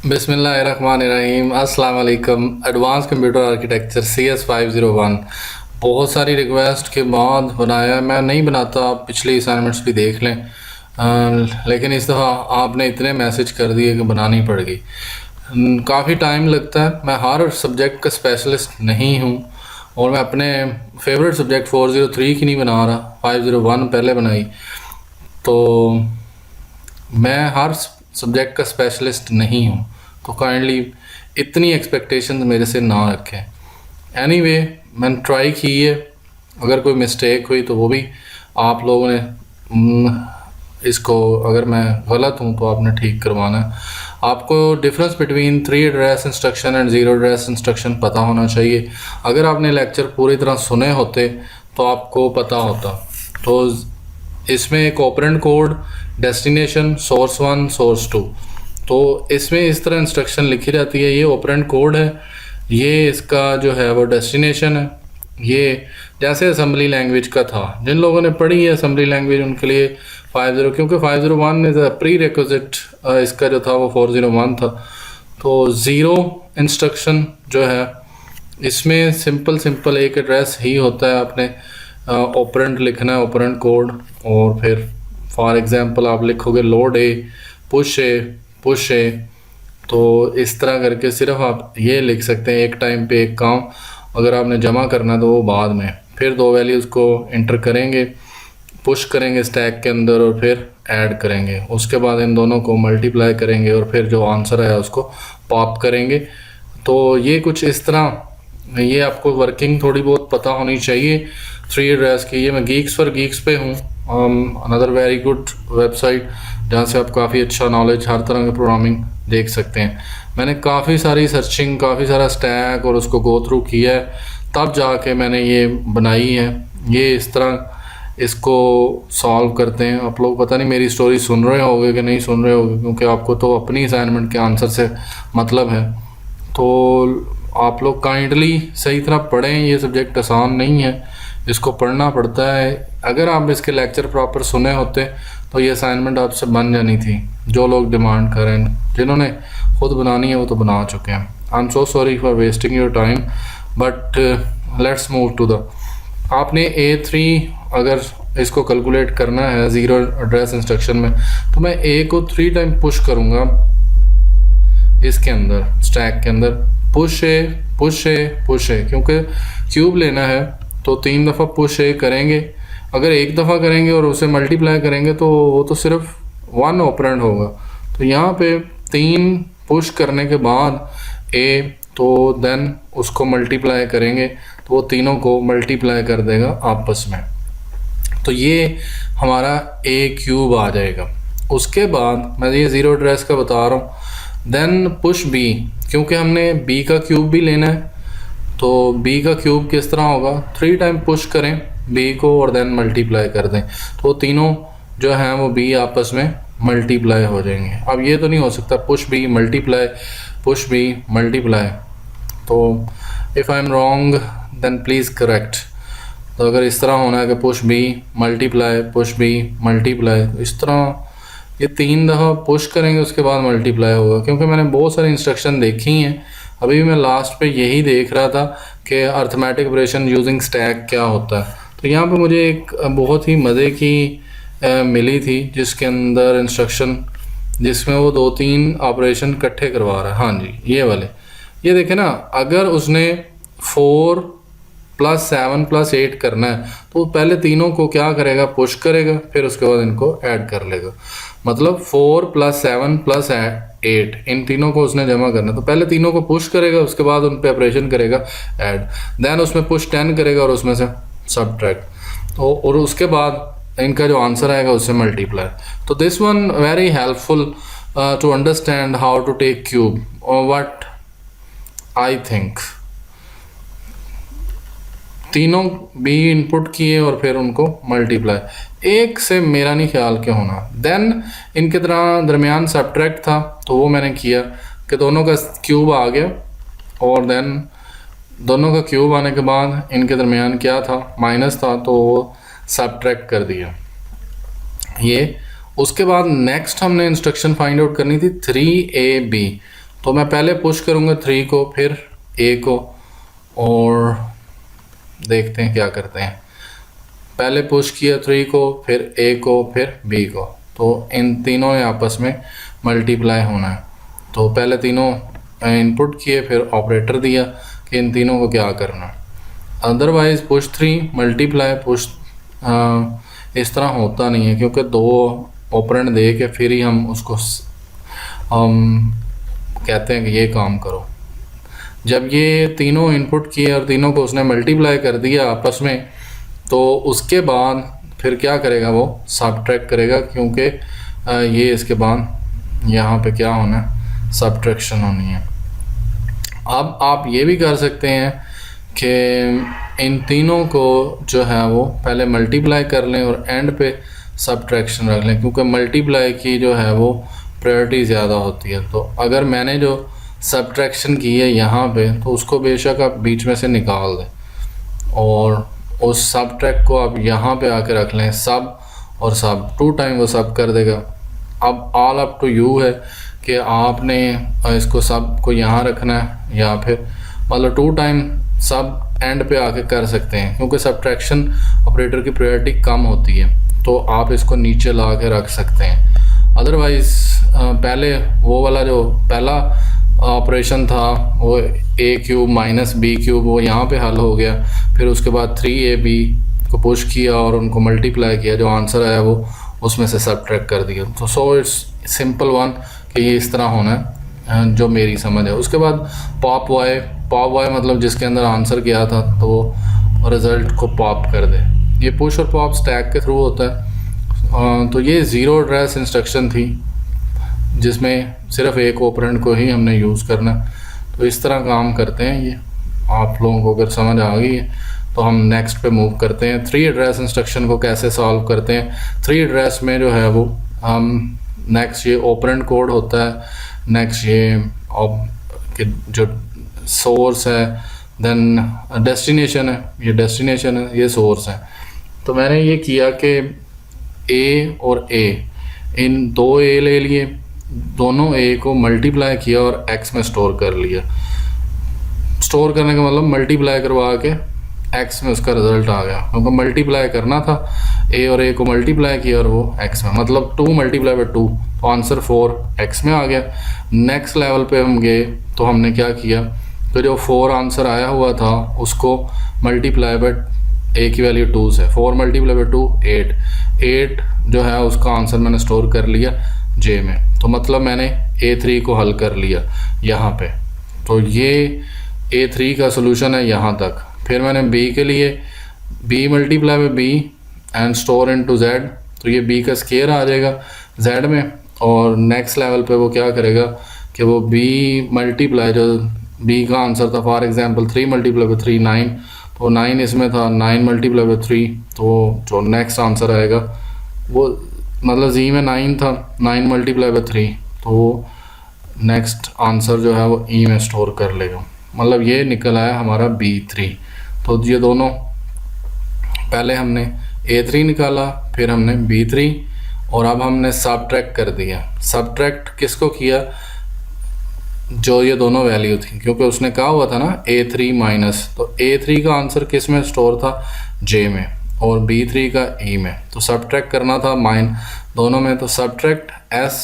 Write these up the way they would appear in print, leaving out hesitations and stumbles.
बिस्मिल्लाहिर्रहमानिर्रहीम। अस्सलाम वालेकुम। एडवांस कंप्यूटर आर्किटेक्चर CS 501 बहुत सारी रिक्वेस्ट के बाद बनाया। मैं नहीं बनाता, आप पिछली असाइनमेंट्स भी देख लें। लेकिन इस दफ़ा आपने इतने मैसेज कर दिए कि बनानी पड़ गई। काफ़ी टाइम लगता है। मैं हर सब्जेक्ट का स्पेशलिस्ट नहीं हूँ और मैं अपने फेवरेट सब्जेक्ट 403 की नहीं बना रहा, 501 पहले बनाई। तो मैं हर सब्जेक्ट का स्पेशलिस्ट नहीं हूँ, तो काइंडली इतनी एक्सपेक्टेशंस मेरे से ना रखें। एनीवे, मैंने ट्राई की है। अगर कोई मिस्टेक हुई तो वो भी आप लोगों ने इसको, अगर मैं गलत हूँ तो आपने ठीक करवाना है। आपको difference between 3 address instruction and 0 address instruction पता होना चाहिए। अगर आपने लेक्चर पूरी तरह सुने होते तो आपको पता होता। तो इसमें एक operand code, destination, source 1, source 2, तो इसमें इस तरह इंस्ट्रक्शन लिखी रहती है। ये ऑपरेंड कोड है, ये इसका जो है वो डेस्टिनेशन है। ये जैसे असेंबली लैंग्वेज का था, जिन लोगों ने पढ़ी है असेंबली लैंग्वेज उनके लिए 50, क्योंकि 501 इज़ अ प्री रिक्विजिट, इसका जो था वो 401 था। तो 0 इंस्ट्रक्शन जो है इसमें सिंपल एक एड्रेस ही होता है। आपने ऑपरेंड लिखना है, ऑपरेंड कोड, और फिर फॉर एग्जांपल आप लिखोगे लोड ए, पुश ए। तो इस तरह करके सिर्फ आप ये लिख सकते हैं, एक टाइम पे एक काम। अगर आपने जमा करना तो वो बाद में, फिर 2 वैल्यूज़ को इंटर करेंगे, पुश करेंगे स्टैक के अंदर और फिर ऐड करेंगे। उसके बाद इन दोनों को मल्टीप्लाई करेंगे और फिर जो आंसर है उसको पॉप करेंगे। तो ये कुछ इस तरह, ये आपको वर्किंग थोड़ी बहुत पता होनी चाहिए 3 एड्रेस की। ये मैं गीक्स फॉर गीक्स पे हूँ, अनदर वेरी गुड वेबसाइट जहाँ से आप काफ़ी अच्छा नॉलेज हर तरह के प्रोग्रामिंग देख सकते हैं। मैंने काफ़ी सारी सर्चिंग, काफ़ी सारा स्टैक और उसको गो थ्रू किया है, तब जाके मैंने ये बनाई है। ये इस तरह इसको सॉल्व करते हैं। आप लोग पता नहीं मेरी स्टोरी सुन रहे होगे कि नहीं सुन रहे होगे, क्योंकि आपको तो अपनी असाइनमेंट के आंसर से मतलब है। तो आप लोग काइंडली सही तरह पढ़ें। ये सब्जेक्ट आसान नहीं है, इसको पढ़ना पड़ता है। अगर आप इसके लेक्चर प्रॉपर सुने होते तो ये असाइनमेंट आपसे बन जानी थी। जो लोग डिमांड कर रहे हैं, जिन्होंने खुद बनानी है वो तो बना चुके हैं। I am so sorry for wasting your time, but let's move to the, आपने A3 अगर इसको कैलकुलेट करना है 0 एड्रेस इंस्ट्रक्शन में, तो मैं A को 3 टाइम पुश करूँगा इसके अंदर, स्टैक के अंदर। पुश ए, क्योंकि क्यूब लेना है तो 3 दफ़ा पुश ए करेंगे। अगर एक दफ़ा करेंगे और उसे मल्टीप्लाई करेंगे तो वो तो सिर्फ 1 ऑपरेंड होगा। तो यहाँ पे 3 पुश करने के बाद ए, तो देन उसको मल्टीप्लाई करेंगे तो वो तीनों को मल्टीप्लाई कर देगा आपस में। तो ये हमारा A क्यूब आ जाएगा। उसके बाद मैं ये 0 एड्रेस का बता रहा हूँ। देन पुश B, क्योंकि हमने B का क्यूब भी लेना है। तो B का क्यूब किस तरह होगा, 3 टाइम पुश करें B को और देन मल्टीप्लाई कर दें, तो तीनों जो हैं वो B आपस में मल्टीप्लाई हो जाएंगे। अब ये तो नहीं हो सकता पुश B मल्टीप्लाई। तो if I am wrong then please correct. तो अगर इस तरह होना है कि पुश B मल्टीप्लाई, तो इस तरह ये 3 दफ़ा पुश करेंगे उसके बाद मल्टीप्लाई होगा। क्योंकि मैंने बहुत सारी इंस्ट्रक्शन देखी हैं, अभी भी मैं लास्ट पे यही देख रहा था कि अर्थमेटिक ऑपरेशन यूजिंग स्टैक क्या होता है। तो यहाँ पे मुझे एक बहुत ही मज़े की मिली थी, जिसके अंदर इंस्ट्रक्शन जिसमें वो 2-3 ऑपरेशन इकट्ठे करवा रहा है। हाँ जी, ये वाले, ये देखें ना, अगर उसने 4 + 7 + 8 करना है तो पहले तीनों को क्या करेगा, पुश करेगा, फिर उसके बाद इनको ऐड कर लेगा। मतलब 4 + 7 + 8, इन तीनों को उसने जमा करना है। तो पहले तीनों को पुश करेगा, उसके बाद उन पे ऑपरेशन करेगा ऐड, देन उसमें पुश 10 करेगा और उसमें से सब्ट्रैक्ट, तो और उसके बाद इनका जो आंसर आएगा उससे मल्टीप्लाई। तो this one very helpful to understand how to take cube, और व्हाट आई थिंक तीनों B इनपुट किए और फिर उनको मल्टीप्लाई। एक से मेरा नहीं ख्याल के होना। देन इनके दरमियान सब्ट्रैक्ट था, तो वो मैंने किया कि दोनों का क्यूब आ गया, और देन दोनों का क्यूब आने के बाद इनके दरमियान क्या था, माइनस था, तो वो सब्ट्रैक्ट कर दिया ये। उसके बाद नेक्स्ट हमने इंस्ट्रक्शन फाइंड आउट करनी थी 3AB। तो मैं पहले पुश करूँगा 3 को, फिर ए को, और देखते हैं क्या करते हैं। पहले पुश किया 3 को, फिर ए को, फिर बी को, तो इन तीनों ने आपस में मल्टीप्लाई होना है। तो पहले तीनों इनपुट किए, फिर ऑपरेटर दिया कि इन तीनों को क्या करना है। अदरवाइज़ पुश 3 मल्टीप्लाई पुश इस तरह होता नहीं है, क्योंकि 2 ऑपरेंड दे के फिर ही हम उसको कहते हैं कि ये काम करो। जब ये तीनों इनपुट किए और तीनों को उसने मल्टीप्लाई कर दिया आपस में, तो उसके बाद फिर क्या करेगा, वो सबट्रैक्ट करेगा, क्योंकि ये इसके बाद यहाँ पे क्या होना है, सबट्रैक्शन होनी है। अब आप ये भी कर सकते हैं कि इन तीनों को जो है वो पहले मल्टीप्लाई कर लें और एंड पे सबट्रैक्शन रख लें, क्योंकि मल्टीप्लाई की जो है वो प्रायोरिटी ज़्यादा होती है। तो अगर मैंने जो सबट्रैक्शन की है यहाँ पे, तो उसको बेशक आप बीच में से निकाल दें और उस सबट्रैक्ट को आप यहाँ पे आके रख लें, सब और सब 2 टाइम वो सब कर देगा। अब ऑल अप टू यू है कि आपने इसको सब को यहाँ रखना है या फिर मतलब 2 टाइम सब एंड पे आके कर सकते हैं, क्योंकि सबट्रैक्शन ऑपरेटर की प्रायोरिटी कम होती है, तो आप इसको नीचे ला के रख सकते हैं। अदरवाइज़ पहले वो वाला जो पहला ऑपरेशन था वो ए क्यूब माइनस बी क्यूब, वो यहाँ पे हल हो गया, फिर उसके बाद 3ab को पुश किया और उनको मल्टीप्लाई किया, जो आंसर आया वो उसमें से सबट्रैक्ट कर दिया। तो सो इट्स सिंपल वन कि ये इस तरह होना है, जो मेरी समझ है। उसके बाद पॉप वाई मतलब जिसके अंदर आंसर गया था तो वो रिज़ल्ट को पॉप कर दे। ये पुश और पॉप स्टैक के थ्रू होता है। तो ये ज़ीरो एड्रेस इंस्ट्रक्शन थी, जिसमें सिर्फ एक ऑपरेंड को ही हमने यूज़ करना। तो इस तरह काम करते हैं ये। आप लोगों को अगर समझ आ गई है तो हम नेक्स्ट पे मूव करते हैं। 3 एड्रेस इंस्ट्रक्शन को कैसे सॉल्व करते हैं। 3 एड्रेस में जो है वो हम नेक्स्ट ये ऑपरेंड कोड होता है, नेक्स्ट ये जो सोर्स है, देन डेस्टिनेशन है, ये डेस्टिनेशन है, ये सोर्स है। तो मैंने ये किया कि ए और ए, इन 2 ए ले लिए, दोनों ए को मल्टीप्लाई किया और एक्स में स्टोर कर लिया। स्टोर करने का मतलब मल्टीप्लाई करवा के एक्स में उसका रिजल्ट आ गया, क्योंकि मल्टीप्लाई करना था, ए और ए को मल्टीप्लाई किया और वो एक्स में, मतलब 2 मल्टीप्लाई बाई 2, तो आंसर 4 एक्स में आ गया। नेक्स्ट लेवल पे हम गए तो हमने क्या किया, तो जो 4 आंसर आया हुआ था उसको मल्टीप्लाई बाई ए की वैल्यू 2 से, 4 मल्टीप्लाई बाई 2 8 जो है उसका आंसर मैंने स्टोर कर लिया जे में। तो मतलब मैंने A3 को हल कर लिया यहाँ पे। तो ये A3 का सोल्यूशन है यहाँ तक। फिर मैंने B के लिए B multiply by B and store into Z, तो ये B का स्केयर आ जाएगा Z में। और नेक्स्ट लेवल पे वो क्या करेगा कि वो B मल्टीप्लाई, जो B का आंसर था फॉर एग्जांपल 3 मल्टीप्लाई बाई 3 9, तो 9 इसमें था, 9 मल्टीप्लाई बाई 3, तो जो नेक्स्ट आंसर आएगा वो मतलब जी में 9 था, 9 मल्टीप्लाई बाई 3, तो वो नेक्स्ट आंसर जो है वो ई में स्टोर कर लेगा। मतलब ये निकल आया हमारा B3। तो ये दोनों, पहले हमने A3 निकाला, फिर हमने B3, और अब हमने सबट्रैक्ट कर दिया। सबट्रैक्ट किसको किया, जो ये दोनों वैल्यू थी, क्योंकि उसने कहा हुआ था ना A3 माइनस, तो A3 का आंसर किस में स्टोर था, J में, और B3 का E में। तो सबट्रैक्ट करना था माइन दोनों में, तो सबट्रैक्ट S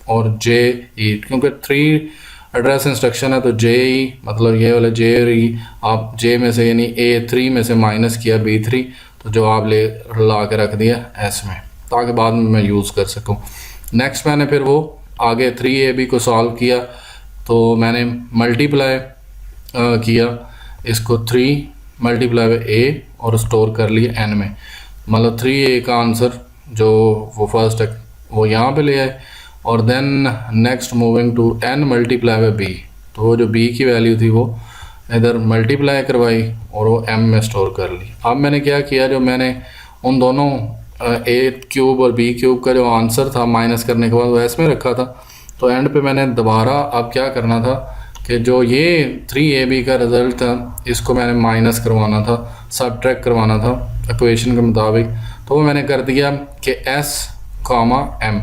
और JE, क्योंकि 3 एड्रेस इंस्ट्रक्शन है तो JE मतलब ये वाला J और E, आप J में से यानी A3 में से माइनस किया B3, तो जवाब ला के रख दिया S में, ताकि बाद में मैं यूज़ कर सकूं। नेक्स्ट मैंने फिर वो आगे 3AB को सॉल्व किया, तो मैंने मल्टीप्लाई किया इसको 3 मल्टीप्लाई बाई A और स्टोर कर लिया N में, मतलब 3A का आंसर जो वो फर्स्ट है वो यहाँ पे ले आए, और then next moving to N multiply by B, तो वो जो B की वैल्यू थी वो इधर मल्टीप्लाई करवाई और वो M में स्टोर कर ली। अब मैंने क्या किया, जो मैंने उन दोनों A क्यूब और B क्यूब का जो आंसर था माइनस करने के बाद वो S में रखा था, तो एंड पे मैंने दोबारा अब क्या करना था कि जो ये 3AB का रिज़ल्ट था इसको मैंने माइनस करवाना था, सबट्रैक्ट करवाना था इक्वेशन के मुताबिक। तो वो मैंने कर दिया कि S कामा M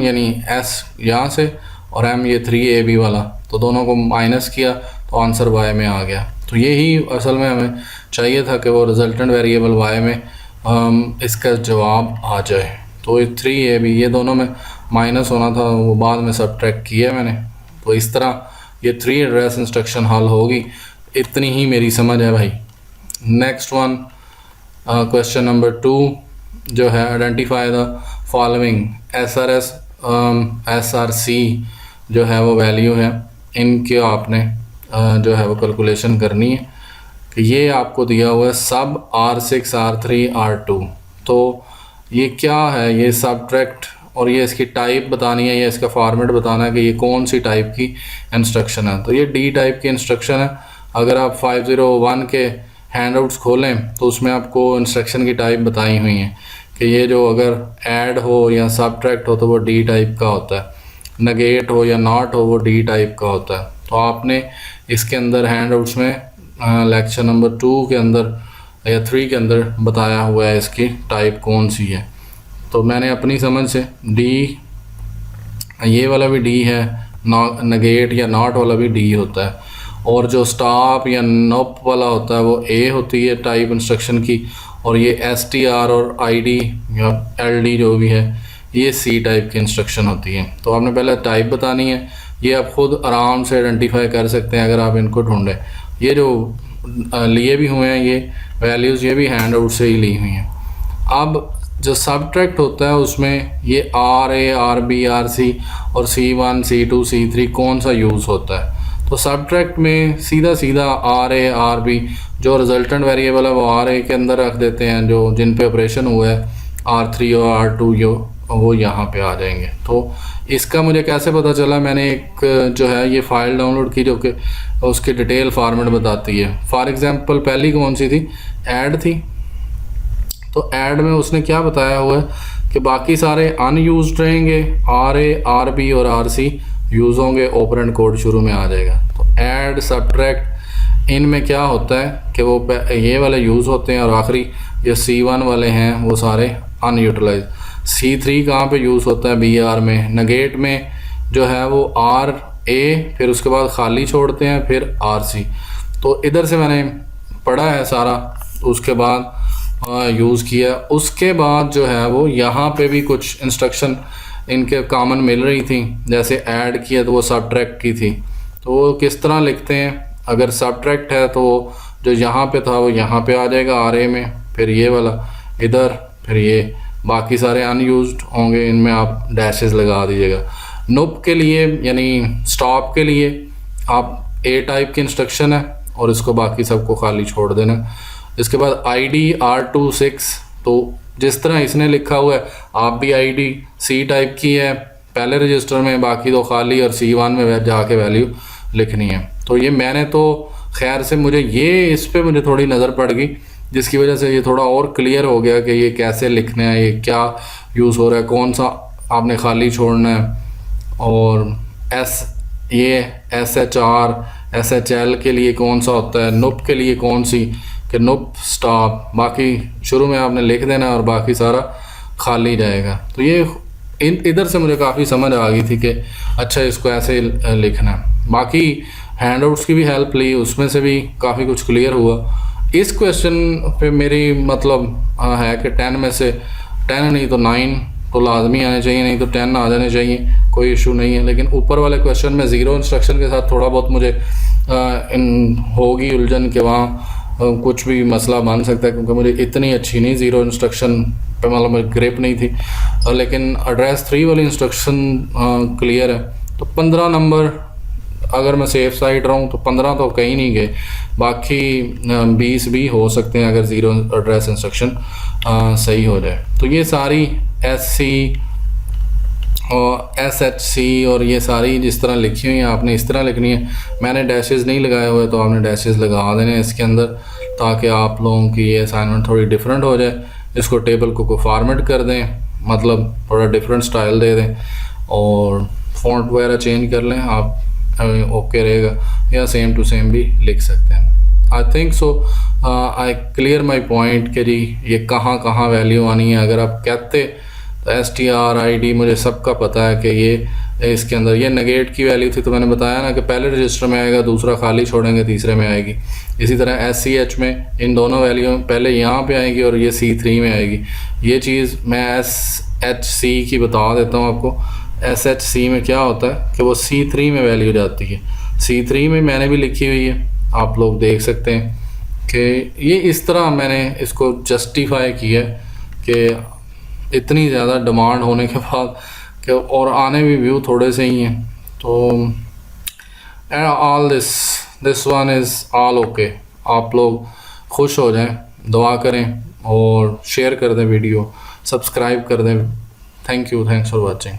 यानी S यहाँ से और m ये 3ab वाला, तो दोनों को माइनस किया तो आंसर y में आ गया। तो यही असल में हमें चाहिए था कि वो रिजल्टेंट वेरिएबल y में इसका जवाब आ जाए। तो 3ab ये दोनों में माइनस होना था, वो बाद में सब्ट्रैक्ट किया मैंने। तो इस तरह ये 3 एड्रेस इंस्ट्रक्शन हल होगी। इतनी ही मेरी समझ है भाई। नेक्स्ट वन, क्वेश्चन नंबर 2 जो है, आइडेंटिफाई द फॉलोइंग SRC जो है वो वैल्यू है, इनके आपने जो है वो कैलकुलेशन करनी है कि ये आपको दिया हुआ है सब R6 R3 R2। तो ये क्या है, ये सब्ट्रैक्ट और ये इसकी टाइप बतानी है या इसका फॉर्मेट बताना है कि ये कौन सी टाइप की इंस्ट्रक्शन है। तो ये डी टाइप की इंस्ट्रक्शन है। अगर आप 501 के हैंडआउट्स खोलें तो उसमें आपको इंस्ट्रक्शन की टाइप बताई हुई हैं कि ये जो अगर ऐड हो या सब्ट्रैक्ट हो तो वो डी टाइप का होता है, नेगेट हो या नॉट हो वो डी टाइप का होता है। तो आपने इसके अंदर हैंडआउट्स में लेक्चर नंबर 2 के अंदर या 3 के अंदर बताया हुआ है इसकी टाइप कौन सी है। तो मैंने अपनी समझ से डी, ये वाला भी डी है, नेगेट या नॉट वाला भी डी होता है, और जो स्टॉप या नॉप वाला होता है वो ए होती है टाइप इंस्ट्रक्शन की, और ये STR और ID या LD जो भी है ये सी टाइप की इंस्ट्रक्शन होती है। तो आपने पहले टाइप बतानी है, ये आप खुद आराम से आइडेंटिफाई कर सकते हैं अगर आप इनको ढूंढें। ये जो लिए भी हुए हैं ये वैल्यूज़, ये भी हैंड आउट से ही ली हुई हैं। अब जो सब्ट्रैक्ट होता है उसमें ये RA RB RC और C1 C2 C3 कौन सा यूज़ होता है। तो सब्ट्रैक्ट में सीधा सीधा RA RB जो रिजल्टेंट वेरिएबल है वो RA के अंदर रख देते हैं, जो जिन पे ऑपरेशन हुआ है R3 और R2 जो वो यहाँ पे आ जाएंगे। तो इसका मुझे कैसे पता चला, मैंने एक जो है ये फ़ाइल डाउनलोड की जो कि उसकी डिटेल फॉर्मेट बताती है। फॉर एग्ज़ाम्पल पहली कौन सी थी, ऐड थी। तो ऐड में उसने क्या बताया हुआ है कि बाकी सारे अनयूज्ड रहेंगे, RA RB और RC यूज़ होंगे, ऑपरेंड कोड शुरू में आ जाएगा। तो ऐड सब्ट्रैक्ट इनमें क्या होता है कि वो ये वाले यूज़ होते हैं और आखिरी जो C1 वाले हैं वो सारे अनयूटिलाइज। C3 कहाँ पे यूज़ होता है, BR में। नेगेट में जो है वो RA, फिर उसके बाद खाली छोड़ते हैं, फिर RC। तो इधर से मैंने पढ़ा है सारा, उसके बाद यूज़ किया। उसके बाद जो है वो यहाँ पे भी कुछ इंस्ट्रक्शन इनके कॉमन मिल रही थी, जैसे ऐड किया तो वो सब्ट्रैक्ट की थी। तो वो किस तरह लिखते हैं, अगर सब्ट्रैक्ट है तो जो यहाँ पे था वो यहाँ पे आ जाएगा RA में, फिर ये वाला इधर, फिर ये बाकी सारे अनयूज्ड होंगे, इनमें आप डैशेस लगा दीजिएगा। नुप के लिए यानी स्टॉप के लिए आप A टाइप की इंस्ट्रक्शन है और इसको बाकी सबको खाली छोड़ देना। इसके बाद ID R26, तो जिस तरह इसने लिखा हुआ है आप भी ID C टाइप की है पहले रजिस्टर में, बाकी तो खाली, और C1 में जाके वैल्यू लिखनी है। तो ये मैंने तो खैर से मुझे ये इस पे मुझे थोड़ी नज़र पड़ गई, जिसकी वजह से ये थोड़ा और क्लियर हो गया कि ये कैसे लिखना है, ये क्या यूज़ हो रहा है, कौन सा आपने खाली छोड़ना है, और ये SHR SHL के लिए कौन सा होता है, नुप के लिए कौन सी, कि नुप स्टॉप, बाकी शुरू में आपने लिख देना और बाकी सारा खाली जाएगा। तो ये इधर से मुझे काफ़ी समझ आ गई थी कि अच्छा इसको ऐसे लिखना है। बाकी हैंडआउट्स की भी हेल्प ली, उसमें से भी काफ़ी कुछ क्लियर हुआ। इस क्वेश्चन पे मेरी मतलब है कि 10 में से 10 नहीं तो 9 तो लाजमी आने चाहिए, नहीं तो 10 आ जाने चाहिए, कोई इशू नहीं है। लेकिन ऊपर वाले क्वेश्चन में ज़ीरो इंस्ट्रक्शन के साथ थोड़ा बहुत मुझे होगी उलझन के वहाँ कुछ भी मसला बन सकता है, क्योंकि मुझे इतनी अच्छी नहीं ज़ीरो इंस्ट्रक्शन पे मतलब ग्रिप नहीं थी। लेकिन एड्रेस 3 वाली इंस्ट्रक्शन क्लियर है। तो 15 नंबर अगर मैं सेफ साइड रहूँ तो 15 तो कहीं नहीं गए, बाकी 20 भी हो सकते हैं अगर ज़ीरो एड्रेस इंस्ट्रक्शन सही हो जाए। तो ये सारी SC और SHC और ये सारी जिस तरह लिखी हुई हैं आपने इस तरह लिखनी है। मैंने डैशेस नहीं लगाए हुए तो आपने डैशेस लगा देने इसके अंदर, ताकि आप लोगों की ये असाइनमेंट थोड़ी डिफरेंट हो जाए। इसको टेबल को फॉर्मेट कर दें, मतलब थोड़ा डिफरेंट स्टाइल दे दें और फ़ॉन्ट वगैरह चेंज कर लें आप, ओके रहेगा, या सेम टू सेम भी लिख सकते हैं। I think so I clear my point कि जी ये कहाँ कहाँ वैल्यू आनी है। अगर आप कहते तो STR ID मुझे सबका पता है कि ये इसके अंदर ये नेगेट की वैल्यू थी, तो मैंने बताया ना कि पहले रजिस्टर में आएगा, दूसरा खाली छोड़ेंगे, तीसरे में आएगी। इसी तरह SCH में इन दोनों वैल्यू पहले यहाँ पे आएगी और ये C3 में आएगी। ये चीज़ मैं SHC की बता देता हूँ आपको। SHC में क्या होता है कि वो C3 में वैल्यू जाती है। C3 में मैंने भी लिखी हुई है, आप लोग देख सकते हैं कि ये इस तरह मैंने इसको जस्टिफाई किया कि इतनी ज़्यादा डिमांड होने के बाद कि और आने भी व्यू थोड़े से ही हैं, तो all this one is all okay. आप लोग खुश हो जाएं, दुआ करें और शेयर कर दें वीडियो, सब्सक्राइब कर दें। Thank you, thanks for watching.